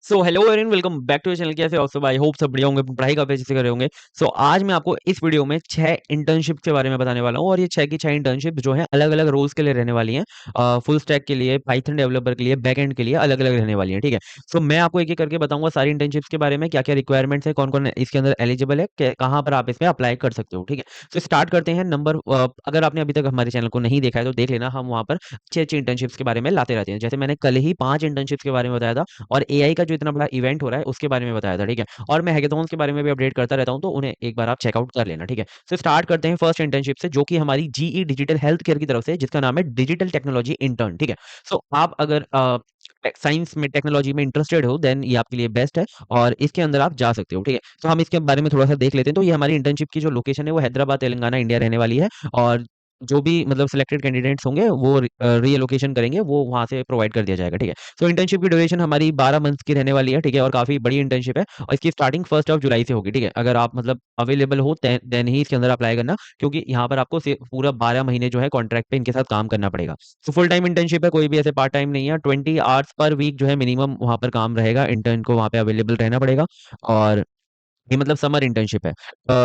So hello everyone, welcome back to channel. कैसे हो आप सब? आई होप सब बढ़िया होंगे, पढ़ाई काफी अच्छे से कर रहे होंगे। सो आज मैं आपको इस वीडियो में 6 इंटर्नशिप के बारे में बताने वाला हूँ और ये 6 की 6 इंटर्नशिप जो है अलग अलग रोल्स के लिए रहने वाली हैं। फुल स्टैक के लिए, पाइथन डेवलपर के लिए, बैक एंड के लिए अलग अलग रहने वाली हैं। ठीक है। सो मैं आपको एक एक करके बताऊंगा सारी इंटर्नशिप्स के बारे में, क्या क्या रिक्वायरमेंट्स है, कौन कौन इसके अंदर एलिजिबल है, कहाँ पर आप इसमें अप्लाई कर सकते हो। ठीक है। तो स्टार्ट करते हैं। अगर आपने अभी तक हमारे चैनल को नहीं देखा है तो देख लेना, हम वहाँ पर अच्छी अच्छी इंटर्नशिप्स के बारे में लाते रहते हैं। जैसे मैंने कल ही 5 इंटर्नशिप्स के बारे में बताया था और एआई का जो इतना बड़ा इवेंट हो रहा है उसके बारे में बताया था। ठीक है। और मैं हैकेथॉन्स के बारे में भी अपडेट करता रहता हूं, तो उन्हें एक बार आप चेकआउट कर लेना। ठीक है। तो स्टार्ट करते हैं फर्स्ट इंटर्नशिप से, जो कि हमारी जीई डिजिटल हेल्थ केयर की तरफ से, जिसका नाम है डिजिटल टेक्नोलॉजी इंटर्न। ठीक है। सो आप अगर साइंस में, टेक्नोलॉजी में इंटरेस्टेड हो, देन ये आपके लिए बेस्ट है और इसके अंदर आप जा सकते हो। ठीक है। तो हम इसके बारे में थोड़ा सा देख लेते हैं। तो ये हमारी इंटर्नशिप की जो लोकेशन है वो हैदराबाद, तेलंगाना, इंडिया रहने वाली है। और जो भी मतलब सिलेक्टेड कैंडिडेट्स होंगे वो रीलोकेशन करेंगे, वो वहां से प्रोवाइड कर दिया जाएगा। ठीक है। तो इंटर्नशिप की ड्यूरेशन हमारी 12 मंथ्स की रहने वाली है। ठीक है। और काफी बड़ी इंटर्नशिप है और इसकी स्टार्टिंग 1 जुलाई से होगी। ठीक है। अगर आप मतलब अवेलेबल हो देन ही इसके अंदर अप्लाई करना, क्योंकि यहाँ पर आपको पूरा 12 महीने जो है कॉन्ट्रैक्ट पे इनके साथ काम करना पड़ेगा। तो फुल टाइम इंटर्नशिप है, कोई भी ऐसे पार्ट टाइम नहीं है। 20 आवर्स पर वीक जो है मिनिमम वहां पर काम रहेगा, इंटर्न को वहां पे अवेलेबल रहना पड़ेगा। और ये मतलब समर इंटर्नशिप है।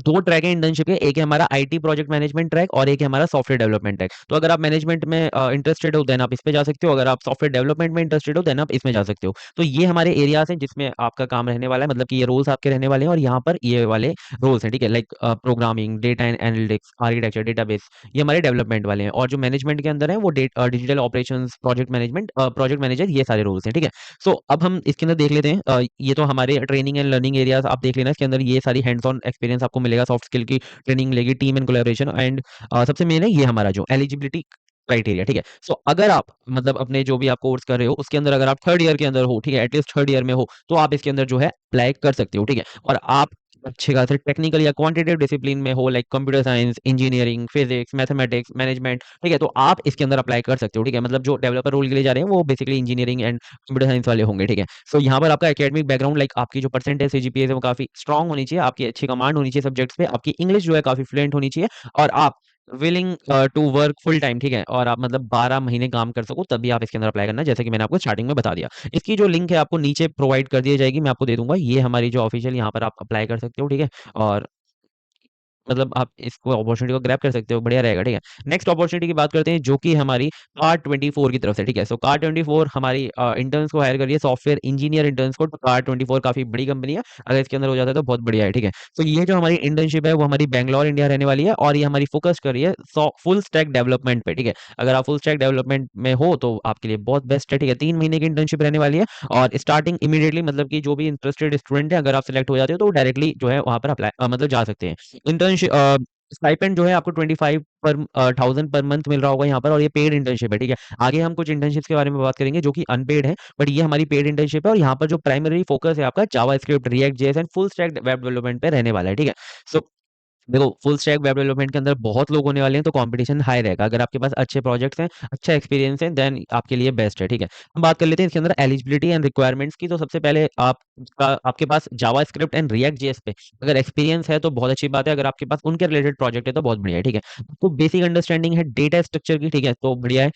2 ट्रैक है इंटर्नशिप के, एक है हमारा आईटी प्रोजेक्ट मैनेजमेंट ट्रैक और एक है हमारा सॉफ्टवेयर डेवलपमेंट ट्रैक। तो अगर आप मैनेजमेंट में इंटरेस्टेड हो देन आप इस पे जा सकते हो, अगर आप सॉफ्टवेयर डेवलपमेंट में इंटरेस्टेड हो देन आप इसमें जा सकते हो। तो ये हमारे एरियाज हैं जिसमें आपका काम रहने वाला है, मतलब कि ये रोल्स आपके रहने वाले हैं और यहाँ पर ये वाले रोल्स हैं। ठीक है। Like programming, data and analytics, architecture, database, ये हमारे डेवलपमेंट वाले हैं। और जो मैनेजमेंट के अंदर है वो digital operations, project management, project manager, ये सारे रोल्स हैं। ठीक है। सो अब हम इसके अंदर देख लेते हैं। ये तो हमारे ट्रेनिंग एंड लर्निंग एरियाज आप देख लेना, इसके अंदर ये सारी हैंड्स ऑन एक्सपीरियंस आपको मिलेगा, सॉफ्ट स्किल की ट्रेनिंग मिलेगी, टीम एंड कोलैबोरेशन एंड सबसे मेन है ये हमारा जो एलिजिबिलिटी क्राइटेरिया। ठीक है। सो अगर आप मतलब अपने जो भी आप कोर्स कर रहे हो उसके अंदर अगर आप 3rd ईयर के अंदर हो, ठीक है, एटलीस्ट 3rd ईयर में हो, तो आप इसके अंदर जो है अप्लाई कर सकते हो। ठीक है। और आप अच्छे खासे टेक्निकल या क्वांटिटेटिव डिसिप्लिन में हो, like computer science, engineering, physics, mathematics, management, ठीक है, तो आप इसके अंदर अप्लाई कर सकते हो। ठीक है। मतलब जो डेवलपर रोल के लिए जा रहे हैं वो basically engineering and computer science वाले होंगे। ठीक है। सो यहाँ पर आपका एकेडमिक बैकग्राउंड, लाइक आपकी जो परसेंटेज सीजीपीए है वो काफी स्ट्रांग होनी चाहिए, आपकी अच्छी कमांड होनी चाहिए सब्जेक्ट्स पे, आपकी इंग्लिश जो है काफी फ्लुएंट होनी चाहिए और आप willing to work full time. ठीक है। और आप मतलब 12 महीने काम कर सको तभी आप इसके अंदर अप्लाई करना, जैसे कि मैंने आपको स्टार्टिंग में बता दिया। इसकी जो लिंक है आपको नीचे प्रोवाइड कर दी जाएगी, मैं आपको दे दूंगा। ये हमारी जो ऑफिशियल, यहाँ पर आप अप्लाई कर सकते हो। ठीक है। और मतलब आप इसको अपॉर्चुनिटी को ग्रैब कर सकते हो, बढ़िया रहेगा। ठीक है। नेक्स्ट अपॉर्चुनिटी की बात करते हैं, जो कि हमारी कार 24 की तरफ से। ठीक है। सो कार 24 हमारी इंटर्न्स को हायर कर रही है, सॉफ्टवेयर इंजीनियर इंटर्न्स को। कार 24 काफी बड़ी कंपनी है, अगर इसके अंदर हो जाता है तो बहुत बढ़िया है। ठीक है। तो ये जो हमारी इंटर्नशिप है वो हमारी बैंगलोर इंडिया रहने वाली है और ये हमारी फोकस कर रही है फुल स्टैक डेवलपमेंट पे। ठीक है। अगर आप फुल स्टैक डेवलपमेंट में हो तो आपके लिए बहुत बेस्ट है। ठीक है। 3 महीने की इंटर्नशिप रहने वाली है और स्टार्टिंग इमीडिएटली, मतलब कि जो भी इंटरेस्टेड स्टूडेंट है अगर आप सिलेक्ट हो जाते हो तो डायरेक्टली जो है वहां पर अप्लाई मतलब जा सकते हैं। इंटर्नशिप स्टाइपेंड जो है आपको 25,000 पर मंथ मिल रहा होगा यहाँ पर, और ये पेड इंटर्नशिप है। ठीक है। आगे हम कुछ इंटर्नशिप के बारे में बात करेंगे जो कि अनपेड है, बट ये हमारी पेड इंटर्नशिप है और यहाँ पर जो प्राइमरी फोकस है आपका JavaScript, React JS and full stack web development पे रहने वाला है। ठीक है। सो देखो, फुल स्टैक वेब डेवलपमेंट के अंदर बहुत लोग होने वाले हैं, तो कंपटीशन हाई रहेगा। अगर आपके पास अच्छे प्रोजेक्ट्स हैं, अच्छा एक्सपीरियंस है, देन आपके लिए बेस्ट है। ठीक है। हम बात कर लेते हैं इसके अंदर एलिजिबिलिटी एंड रिक्वायरमेंट्स की। तो सबसे पहले आपके पास जावा स्क्रिप्ट एंड रिएक्ट जेएस पे अगर एक्सपीरियंस है तो बहुत अच्छी बात है, अगर आपके पास उनके रिलेटेड प्रोजेक्ट है तो बहुत बढ़िया है। ठीक है। तो बेसिक अंडरस्टैंडिंग है डेटा स्ट्रक्चर की, ठीक है, तो बढ़िया है।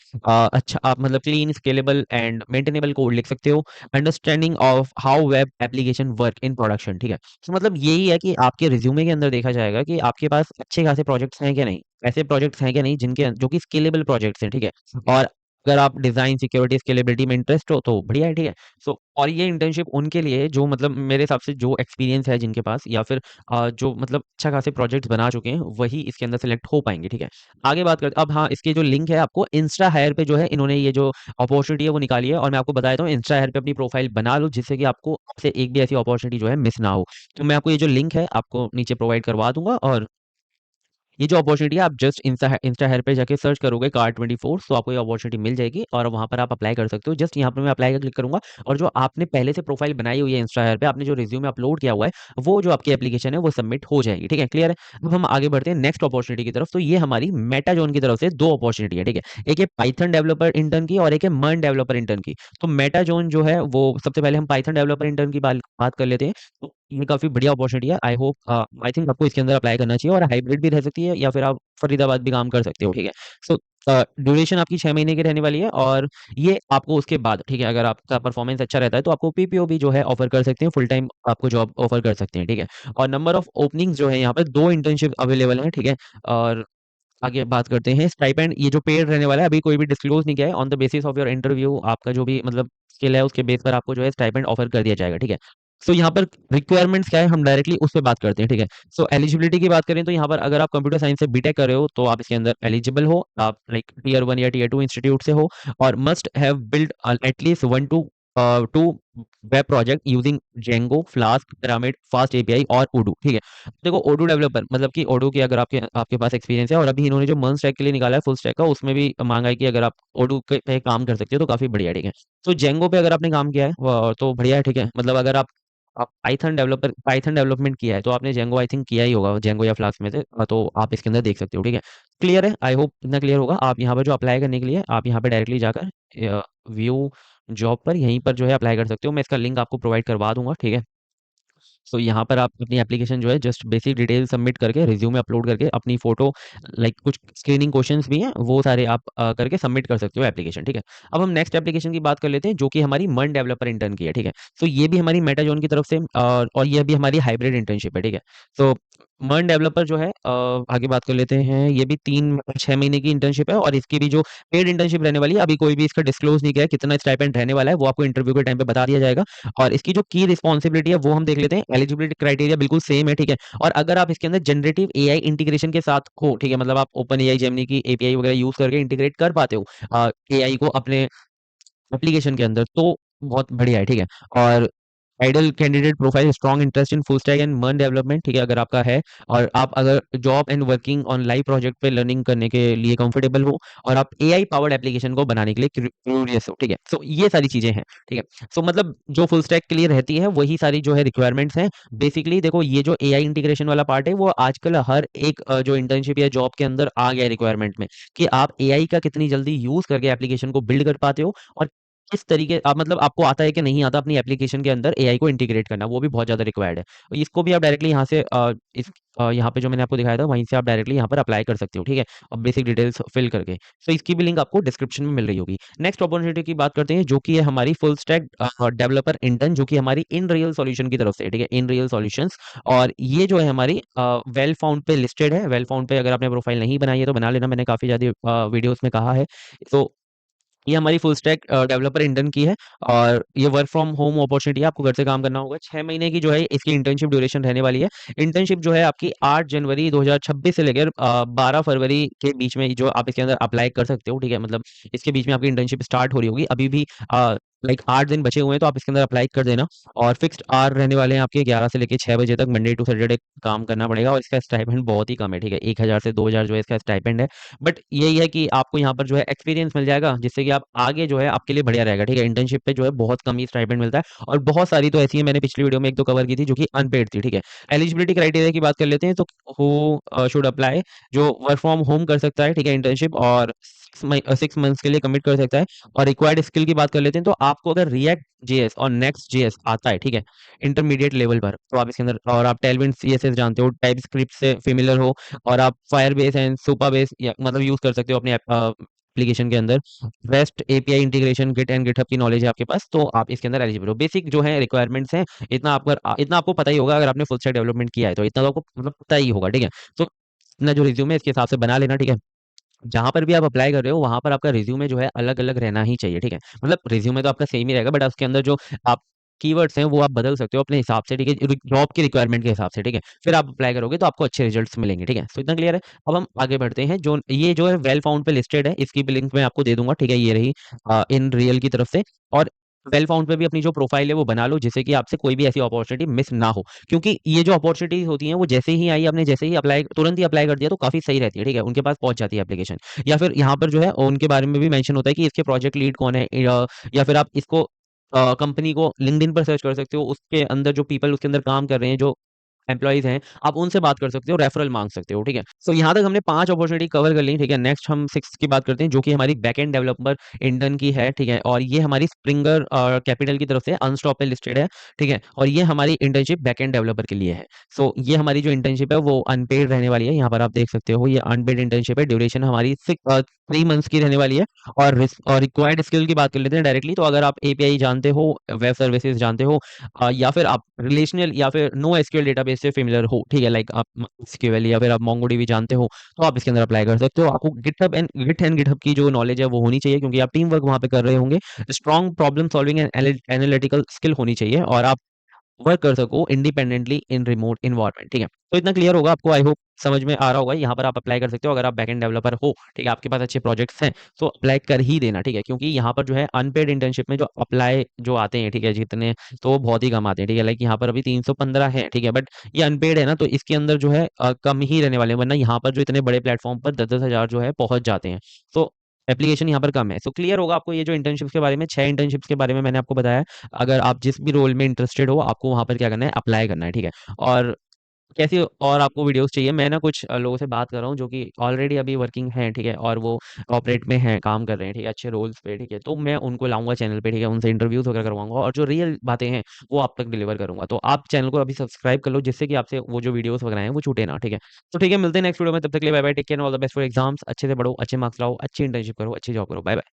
अच्छा, आप मतलब clean, scalable and maintainable code लिख सकते हो। Understanding of how web application work in production. ठीक है। तो मतलब यही है कि आपके रिज्यूमे के अंदर देखा जाएगा कि आपके पास अच्छे खासे प्रोजेक्ट्स हैं क्या नहीं, ऐसे प्रोजेक्ट्स हैं क्या नहीं जिनके जो कि स्केलेबल प्रोजेक्ट्स हैं। ठीक है। और अगर आप डिजाइन, सिक्योरिटी, स्केलेबिलिटी में इंटरेस्ट हो तो बढ़िया है। ठीक है। सो और ये इंटर्नशिप उनके लिए है जो मतलब मेरे हिसाब से जो एक्सपीरियंस है जिनके पास, या फिर जो मतलब अच्छा खासे प्रोजेक्ट्स बना चुके हैं, वही इसके अंदर सेलेक्ट हो पाएंगे। ठीक है। आगे बात करते अब, हाँ, इसकी जो लिंक है आपको इंस्टा हायर पे जो है इन्होंने ये जो अपॉर्चुनिटी है वो निकाली है, और मैं आपको बता देता हूँ इंस्टा हायर पे अपनी प्रोफाइल बना लो, जिससे कि आपको आपसे एक भी ऐसी अपॉर्चुनिटी जो है मिस ना हो। तो मैं आपको ये जो लिंक है आपको नीचे प्रोवाइड करवा दूंगा, और ये जो अपॉर्चुनिटी है आप जस्ट इंस्टा हेयर पे जाके सर्च करोगे कार 24, तो आपको ये अपॉर्चुनिटी मिल जाएगी और वहां पर आप अप्लाई कर सकते हो। जस्ट यहाँ पर मैं अप्लाई का क्लिक करूंगा और जो आपने पहले से प्रोफाइल बनाई हुई है इंस्टा हेयर पे, आपने जो रिज्यूमे अपलोड किया हुआ है, वो जो आपकी एप्लीकेशन है वो सबमिट हो जाएगी। ठीक है। क्लियर है। अब हम आगे बढ़ते हैं नेक्स्ट अपॉर्चुनिटी की तरफ। तो ये हमारी मेटाजोन की तरफ से 2 अपॉर्चुनिटी है। ठीक है। एक है पाइथन डेवलपर इंटर्न की और एक है मर्न डेवलपर इंटर्न की। तो मेटाजोन जो है वो, सबसे पहले हम पाइथन डेवलपर इंटर्न की बात कर लेते हैं। तो ये काफी बढ़िया अपॉर्चुनिटी है। आई होप, आई थिंक आपको इसके अंदर अप्लाई करना चाहिए, और हाइब्रिड भी रह सकती है या फिर आप फरीदाबाद भी काम कर सकते हो। ठीक है। सो ड्यूरेशन आपकी 6 महीने की रहने वाली है, और ये आपको उसके बाद, ठीक है, अगर आपका परफॉर्मेंस अच्छा रहता है तो आपको पीपीओ भी जो है ऑफर कर सकते हैं, फुल टाइम आपको जॉब ऑफर कर सकते हैं, ठीक है। और नंबर ऑफ ओपनिंग्स जो है यहाँ पे 2 इंटर्नशिप अवेलेबल हैं, ठीक है। और आगे बात करते हैं स्टाइपेंड, ये जो पेड रहने वाला है अभी कोई भी डिस्क्लोज नहीं किया है, on the basis of your interview आपका जो भी मतलब स्किल है उसके बेस पर आपको जो है स्टाइपेंड ऑफर कर दिया जाएगा, ठीक है। सो यहाँ पर रिक्वायरमेंट्स क्या है, हम डायरेक्टली उस पे बात करते हैं, ठीक है। सो एलिजिबिलिटी की बात करें तो यहाँ पर अगर आप कंप्यूटर साइंस से बीटेक कर रहे हो तो आप इसके अंदर एलिजिबल हो, आप लाइक टीयर 1 या टीयर 2 इंस्टीट्यूट से हो, और must have build at least 1 to 2 web project using Django, flask, pyramid, fast API और ओडू, ठीक है। देखो ओडू डेवलपर मतलब कि ओडू की अगर आपके आपके पास एक्सपीरियंस है, और अभी इन्होंने जो मंथ स्टैक के लिए निकाला है फुल स्टैक का, उसमें भी मांगा है कि अगर आप ओडू पे काम कर सकते हो तो काफी बढ़िया है, ठीक है। तो जेंगो पे अगर आपने काम किया है तो बढ़िया है, ठीक है। मतलब अगर आप पाइथन डेवलपमेंट किया है तो आपने जेंगो आई थिंक किया ही होगा, जेंगो या फ्लास्क में से, तो आप इसके अंदर देख सकते हो, ठीक है। क्लियर है, आई होप इतना क्लियर होगा। आप यहाँ पर जो अप्लाई करने के लिए आप यहाँ पे डायरेक्टली जाकर व्यू जॉब पर यहीं पर जो है अप्लाई कर सकते हो, मैं इसका लिंक आपको प्रोवाइड करवा दूंगा, ठीक है। सो यहाँ पर आप अपनी एप्लीकेशन जो है जस्ट बेसिक डिटेल सबमिट करके रिज्यूमे अपलोड करके अपनी फोटो, लाइक कुछ स्क्रीनिंग क्वेश्चंस भी हैं वो सारे आप करके सबमिट कर सकते हो एप्लीकेशन, ठीक है। अब हम नेक्स्ट एप्लीकेशन की बात कर लेते हैं जो कि हमारी मन डेवलपर इंटर्न की है, ठीक है। सो ये भी हमारी मेटाजोन की तरफ से और ये भी हमारी हाइब्रिड इंटर्नशिप है, ठीक है। सो मन डेवलपर जो है आगे बात कर लेते हैं, ये भी 3-6 महीने की इंटर्नशिप है, और इसकी भी जो पेड इंटर्नशिप रहने वाली है अभी कोई भी इसका डिस्क्लोज नहीं किया है कितना स्टाइपेंड रहने वाला है, वो आपको इंटरव्यू के टाइम पे बता दिया जाएगा। और इसकी जो की रिस्पॉन्सिबिलिटी है वो हम देख लेते हैं। एलिजिबिलिटी क्राइटेरिया बिल्कुल सेम है, ठीक है। और अगर आप इसके अंदर जनरेटिव एआई इंटीग्रेशन के साथ हो, ठीक है, मतलब आप ओपन एआई जेमिनी की एपीआई वगैरह यूज करके इंटीग्रेट कर पाते हो एआई को अपने एप्लीकेशन के अंदर, तो बहुत बढ़िया है, ठीक है। और ideal candidate profile strong interest in full stack and मर्न डेवलपमेंट, ठीक है, अगर आपका है, और आप अगर job and working on live project पे लर्निंग करने के लिए कंफर्टेबल हो, और आप एआई पावर्ड एप्लीकेशन को बनाने के लिए क्यूरियस हो, ठीक है। सो ये सारी चीजें हैं, ठीक है। सो मतलब जो फुल स्टैक के लिए रहती है वही सारी जो है रिक्वायरमेंट्स हैं। बेसिकली देखो ये जो एआई इंटीग्रेशन वाला पार्ट है वो आजकल हर एक जो इंटर्नशिप या जॉब के अंदर आ गया है रिक्वायरमेंट में, कि आप एआई का कितनी जल्दी यूज करके एप्लीकेशन को बिल्ड कर पाते हो, और किस तरीके आप मतलब आपको आता है कि नहीं आता अपनी एप्लीकेशन के अंदर एआई को इंटीग्रेट करना, वो भी बहुत ज़्यादा रिक्वायर्ड है। और इसको भी आप डायरेक्टली यहाँ से यहाँ पे जो मैंने आपको दिखाया था वहीं से आप डायरेक्टली यहाँ पर अप्लाई कर सकते हो, ठीक है, और बेसिक डिटेल्स फिल करके। सो इसकी भी लिंक आपको डिस्क्रिप्शन में मिल रही होगी। नेक्स्ट अपॉर्चुनिटी की बात करते हैं जो कि है हमारी फुल स्टैक डेवलपर इंटर्न, जो कि हमारी इन रियल सॉल्यूशन की तरफ से, ठीक है, इन रियल सॉल्यूशंस। और ये जो है हमारी वेल फाउंड पे लिस्टेड है। वेल फाउंड पे अगर आपने प्रोफाइल नहीं बनाई है तो बना लेना, मैंने काफ़ी ज़्यादा वीडियोस में कहा है। तो ये हमारी फुल स्टैक डेवलपर इंटर्न की है, और ये वर्क फ्रॉम होम अपॉर्चुनिटी है, आपको घर से काम करना होगा। 6 महीने की जो है इसकी इंटर्नशिप ड्यूरेशन रहने वाली है। इंटर्नशिप जो है आपकी 8 जनवरी 2026 से लेकर 12 फरवरी के बीच में जो आप इसके अंदर अप्लाई कर सकते हो, ठीक है। मतलब इसके बीच में आपकी इंटर्नशिप स्टार्ट हो रही होगी, अभी भी लाइक 8 दिन बचे हुए हैं, तो आप इसके अंदर अप्लाई कर देना। और फिक्स्ड आवर रहने वाले हैं आपके 11 से लेकर 6 बजे तक, मंडे टू सैटरडे काम करना पड़ेगा, और इसका स्टाइपेंड बहुत ही कम है, ठीक है, 1000 से 2000 जो है इसका स्टाइपेंड है। बट यही है कि आपको यहाँ पर जो है एक्सपीरियंस मिल जाएगा, जिससे कि आप आगे जो है आपके लिए बढ़िया रहेगा, ठीक है। इंटर्नशिप पे जो है बहुत कम ही स्टाइपेंड मिलता है, और बहुत सारी तो ऐसी है, मैंने पिछली वीडियो में एक दो कवर की थी जो कि अनपेड थी, ठीक है। एलिजिबिलिटी क्राइटेरिया की बात कर लेते हैं, तो हु शुड अप्लाई, जो वर्क फ्रॉम होम कर सकता है, ठीक है, इंटर्नशिप, और 6 मंथ्स के लिए कमिट कर सकता है। और रिक्वायर्ड स्किल की बात कर लेते हैं, तो आपको अगर रिएक्ट जेएस और नेक्स्ट जेएस आता है, ठीक है, इंटरमीडिएट लेवल पर, तो आप इसके अंदर, और आप टेलविंड सीएसएस जानते हो, टाइप स्क्रिप्ट से फेमिलियर हो, और आप फायरबेस एंड सुपरबेस या मतलब यूज कर सकते हो अपने एप्लीकेशन के अंदर। REST API integration, git and GitHub की नॉलेज है आपके पास, तो आप इसके अंदर एलिजिबल हो। बेसिक जो है रिक्वायरमेंट्स हैं, इतना आपको पता ही होगा, अगर आपने फुल स्टैक डेवलपमेंट किया है तो इतना तो आपको मतलब पता ही होगा, ठीक है। तो अपना जो रिज्यूम है इसके हिसाब से बना लेना, ठीक है। जहाँ पर भी आप अप्लाई कर रहे हो वहाँ पर आपका रिज्यूमे जो है अलग-अलग रहना ही चाहिए, ठीक है। मतलब रिज्यूमे तो आपका सेम ही रहेगा, बट उसके अंदर जो आप कीवर्ड्स हैं वो आप बदल सकते हो अपने हिसाब से, ठीक है, जॉब की रिक्वायरमेंट के हिसाब से, ठीक है। फिर आप अप्लाई करोगे तो आपको अच्छे रिजल्ट्स मिलेंगे, ठीक है। तो इतना क्लियर है। अब हम आगे बढ़ते हैं, जो ये जो है वेल फाउंड पे लिस्टेड है, इसकी भी लिंक मैं आपको दे दूंगा, ठीक है, ये रही इन रियल की तरफ से। और वेल फाउंड पे भी अपनी जो प्रोफाइल है वो बना लो, जिससे कि आपसे कोई भी ऐसी अपॉर्चुनिटी मिस ना हो, क्योंकि ये जो अपॉर्चुनिटीज होती हैं वो जैसे ही आई, आपने जैसे ही अप्लाई तुरंत ही अप्लाई कर दिया तो काफी सही रहती है, ठीक है, उनके पास पहुंच जाती है एप्लीकेशन। या फिर यहाँ पर जो है उनके बारे में भी मेंशन होता है कि इसके प्रोजेक्ट लीड कौन है, या फिर आप इसको कंपनी को लिंक्डइन पर सर्च कर सकते हो, उसके अंदर जो पीपल उसके अंदर काम कर रहे हैं, जो एम्प्लॉइज़ हैं, आप उनसे बात कर सकते हो, रेफरल माँग सकते हो, ठीक है? सो यहाँ तक हमने 5 अपॉर्च्युनिटी कवर कर ली, ठीक है? नेक्स्ट हम 6 की बात करते हैं, जो कि हमारी बैकएंड डेवलपर इंटर्न की है, ठीक है? और ये हमारी स्प्रिंगर कैपिटल की तरफ से अनस्टॉप पे लिस्टेड है, ठीक है? और ये हमारी इंटर्नशिप बैकएंड डेवलपर के लिए है। सो ये हमारी जो इंटर्नशिप है, वो अनपेड रहने वाली है, यहाँ पर आप देख सकते हो, ये अनपेड इंटर्नशिप है, ड्यूरेशन हमारी 3 मंथ्स की रहने वाली है। और रिक्वायर्ड स्किल की बात कर लेते हैं डायरेक्टली, तो अगर आप एपीआई जानते हो, वेब सर्विसेज जानते हो, या फिर आप रिलेशनल या फिर नो एसक्यूएल डेटाबेस से फेमिलियर हो, ठीक है? लाइक आप एसक्यूएल या फिर आप मोंगोडीबी जानते हो, तो आप इसके अंदर अप्लाई कर सकते हो। आपको गिट एंड गिटहब की जो नॉलेज है वो होनी चाहिए, क्योंकि आप टीम वर्क वहाँ पे कर रहे होंगे। Strong problem solving and analytical skill होनी चाहिए, और आप वर्क कर सको इंडिपेंडेंटली इन रिमोट एनवायरनमेंट, ठीक है? तो इतना क्लियर होगा आपको, आई होप समझ में आ रहा होगा। यहाँ पर आप अप्लाई कर सकते हो अगर आप बैकएंड डेवलपर हो, ठीक है? आपके पास अच्छे प्रोजेक्ट्स हैं, तो अप्लाई कर ही देना, ठीक है? क्योंकि यहाँ पर जो है अनपेड इंटर्नशिप में जो अप्लाई जो आते हैं, ठीक है? जितने, तो वो बहुत ही कम आते हैं, ठीक है? लाइक यहाँ पर अभी 315 है, ठीक है? बट ये अनपेड है ना, तो इसके अंदर जो है कम ही रहने वाले हैं, वरना यहाँ पर जो इतने बड़े प्लेटफॉर्म पर 10-10 हज़ार जो है पहुँच जाते हैं। तो एप्लीकेशन यहाँ पर कम है। सो क्लियर होगा आपको ये जो इंटर्नशिप्स के बारे में, 6 इंटर्नशिप्स के बारे में मैंने आपको बताया। अगर आप जिस भी रोल में इंटरेस्टेड हो, आपको वहाँ पर क्या करना है, अप्लाई करना है, ठीक है? और कैसी और आपको वीडियोज़ चाहिए, मैं ना कुछ लोगों से बात कर रहा हूँ जो कि ऑलरेडी अभी वर्किंग हैं, ठीक है? और वो कॉर्पोरेट में हैं, काम कर रहे हैं, ठीक है? अच्छे रोल्स पे, ठीक है? तो मैं उनको लाऊँगा चैनल पे, ठीक है? उनसे इंटरव्यूज़ वगैरह करवाऊँगा, और जो रियल बातें हैं, वो आप तक डिलीवर करूँगा। तो आप चैनल को अभी सब्सक्राइब कर लो, जिससे कि आपसे वो जो वीडियोज़ वगैरह हैं, वो छूटे ना, ठीक है? तो ठीक है, मिलते हैं नेक्स्ट वीडियो में, तब तक के लिए bye bye, take care and all the best for exams. अच्छे से पढ़ो, अच्छे मार्क्स लाओ, अच्छी इंटर्नशिप करो, अच्छी जॉब करो। Bye bye.